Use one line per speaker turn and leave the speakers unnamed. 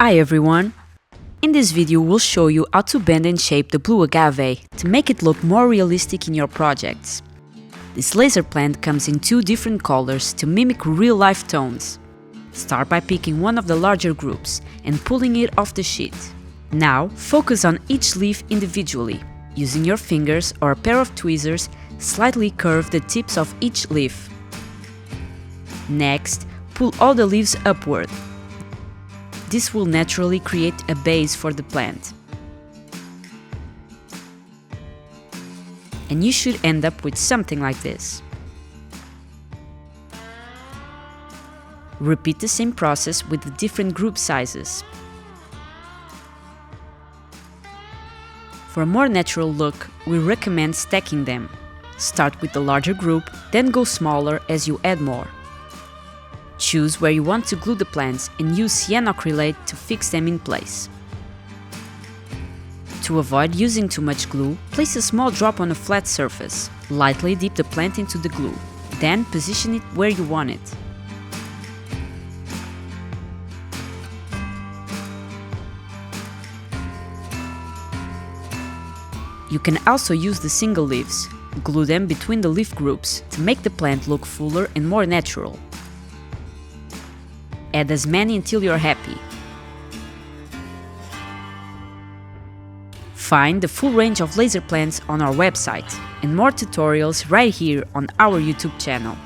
Hi everyone! In this video we'll show you how to bend and shape the blue agave to make it look more realistic in your projects. This laser plant comes in two different colors to mimic real-life tones. Start by picking one of the larger groups and pulling it off the sheet. Now focus on each leaf individually. Using your fingers or a pair of tweezers, slightly curve the tips of each leaf. Next, pull all the leaves upward. This will naturally create a base for the plant. And you should end up with something like this. Repeat the same process with the different group sizes. For a more natural look, we recommend stacking them. Start with the larger group, then go smaller as you add more. Choose where you want to glue the plants and use cyanoacrylate to fix them in place. To avoid using too much glue, place a small drop on a flat surface. Lightly dip the plant into the glue, then position it where you want it. You can also use the single leaves. Glue them between the leaf groups to make the plant look fuller and more natural. Add as many until you're happy. Find the full range of laser plants on our website and more tutorials right here on our YouTube channel.